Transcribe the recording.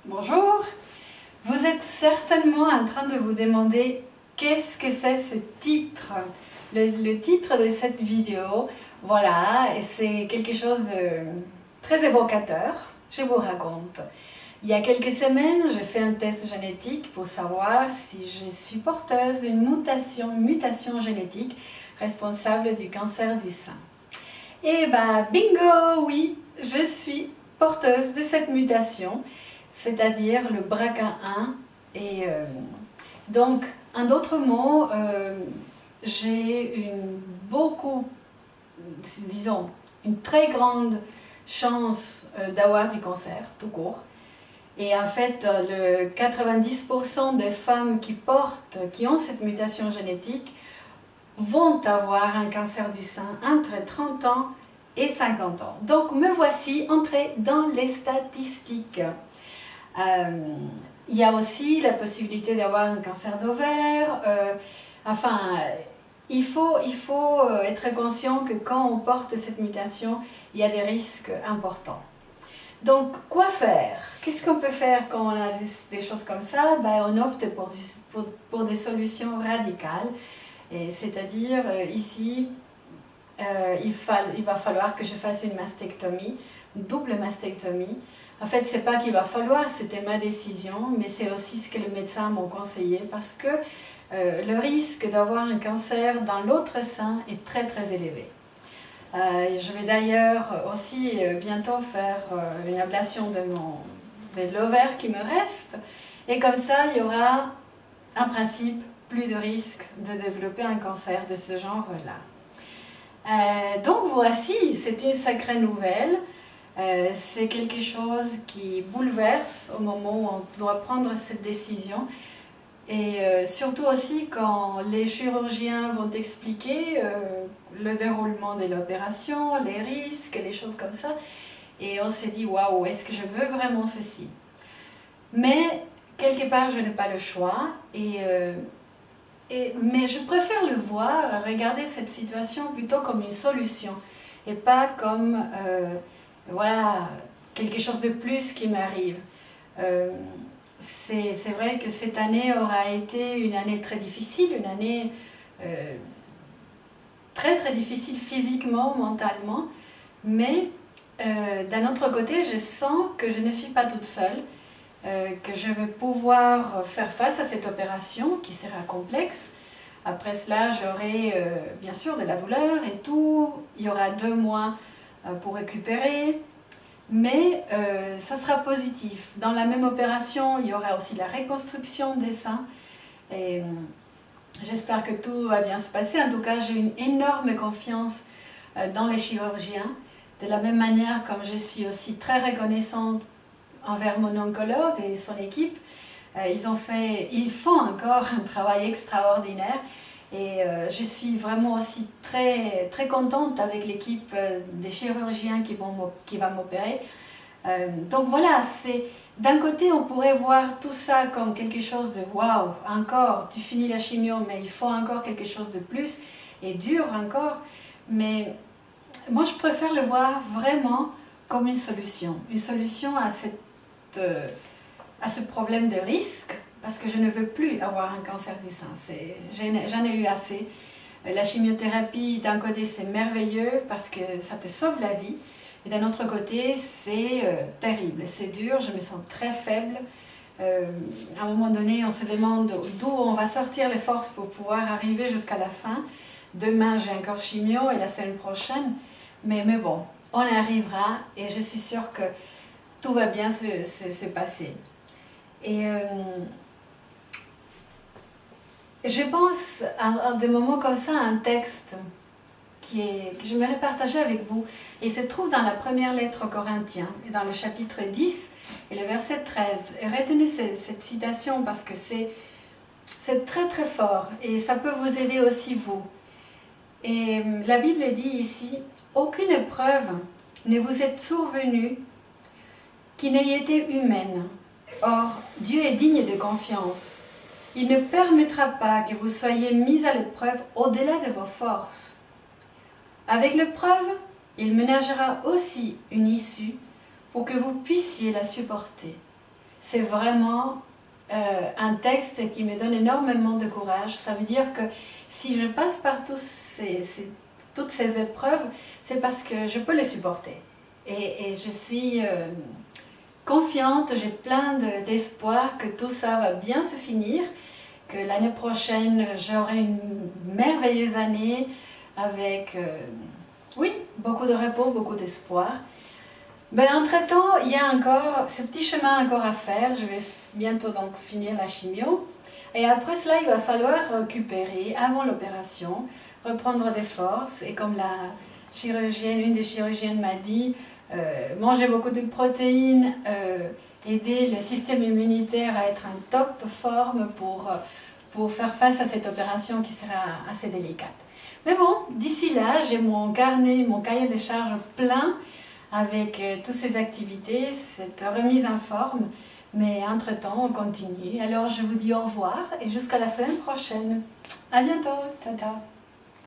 Bonjour, vous êtes certainement en train de vous demander qu'est-ce que c'est ce titre, le titre de cette vidéo. Voilà, et c'est quelque chose de très évocateur, je vous raconte. Il y a quelques semaines, j'ai fait un test génétique pour savoir si je suis porteuse d'une mutation génétique responsable du cancer du sein. Et bah bingo, oui, je suis porteuse de cette mutation, c'est-à-dire le BRCA1. Et donc, en d'autres mots, j'ai une très grande chance d'avoir du cancer, tout court. Et en fait, le 90% des femmes qui ont cette mutation génétique vont avoir un cancer du sein entre 30 ans et 50 ans. Donc, me voici entrée dans les statistiques. Il y a aussi la possibilité d'avoir un cancer d'ovaire. Il faut être conscient que quand on porte cette mutation, il y a des risques importants. Donc, quoi faire? Qu'est-ce qu'on peut faire quand on a des choses comme ça? On opte pour des solutions radicales. C'est-à-dire, ici, il va falloir que je fasse une mastectomie, une double mastectomie. En fait, c'est pas qu'il va falloir, c'était ma décision, mais c'est aussi ce que les médecins m'ont conseillé parce que le risque d'avoir un cancer dans l'autre sein est très très élevé. Je vais d'ailleurs aussi bientôt faire une ablation de l'ovaire qui me reste, et comme ça, il y aura en principe plus de risque de développer un cancer de ce genre-là. Donc voici, c'est une sacrée nouvelle. C'est quelque chose qui bouleverse au moment où on doit prendre cette décision. Et surtout aussi quand les chirurgiens vont expliquer le déroulement de l'opération, les risques, les choses comme ça. Et on s'est dit, waouh, est-ce que je veux vraiment ceci? Mais quelque part, je n'ai pas le choix. Mais je préfère le voir, regarder cette situation plutôt comme une solution et pas comme quelque chose de plus qui m'arrive. C'est vrai que cette année aura été une année très difficile, une année très très difficile physiquement, mentalement, mais d'un autre côté, je sens que je ne suis pas toute seule, que je vais pouvoir faire face à cette opération qui sera complexe. Après cela, j'aurai bien sûr de la douleur et tout, il y aura 2 mois pour récupérer, mais ça sera positif. Dans la même opération, il y aura aussi la reconstruction des seins, et j'espère que tout va bien se passer. En tout cas, j'ai une énorme confiance dans les chirurgiens, de la même manière comme je suis aussi très reconnaissante envers mon oncologue et son équipe. Ils font encore un travail extraordinaire, et je suis vraiment aussi très, très contente avec l'équipe des chirurgiens qui va m'opérer. Donc voilà, d'un côté on pourrait voir tout ça comme quelque chose de waouh, encore tu finis la chimio, mais il faut encore quelque chose de plus et dur encore. Mais moi je préfère le voir vraiment comme une solution à ce problème de risque, parce que je ne veux plus avoir un cancer du sein. J'en ai eu assez. La chimiothérapie, d'un côté, c'est merveilleux parce que ça te sauve la vie, et d'un autre côté, c'est terrible, c'est dur, je me sens très faible. À un moment donné, on se demande d'où on va sortir les forces pour pouvoir arriver jusqu'à la fin. Demain, j'ai encore chimio et la semaine prochaine, mais bon, on arrivera, et je suis sûre que tout va bien se passer. Et je pense à des moments comme ça, à un texte que j'aimerais partager avec vous. Il se trouve dans la première lettre aux Corinthiens, dans le chapitre 10 et le verset 13. Et retenez cette citation parce que c'est très très fort, et ça peut vous aider aussi vous. Et la Bible dit ici, « Aucune épreuve ne vous est survenue qui n'ait été humaine. Or, Dieu est digne de confiance. Il ne permettra pas que vous soyez mis à l'épreuve au-delà de vos forces. Avec l'épreuve, il ménagera aussi une issue pour que vous puissiez la supporter. c'est vraiment un texte qui me donne énormément de courage. Ça veut dire que si je passe par toutes ces épreuves, c'est parce que je peux les supporter. Et je suis confiante, j'ai plein d'espoir que tout ça va bien se finir, que l'année prochaine, j'aurai une merveilleuse année avec, oui, beaucoup de repos, beaucoup d'espoir. Ben, entre-temps, il y a encore ce petit chemin encore à faire. Je vais bientôt donc finir la chimio. Et après cela, il va falloir récupérer avant l'opération, reprendre des forces. Et comme la chirurgienne, une des chirurgiennes m'a dit, manger beaucoup de protéines, aider le système immunitaire à être en top forme pour faire face à cette opération qui sera assez délicate. Mais bon, d'ici là, j'ai mon carnet, mon cahier de charges plein avec toutes ces activités, cette remise en forme. Mais entre-temps, on continue. Alors, je vous dis au revoir et jusqu'à la semaine prochaine. À bientôt. Ciao, ciao.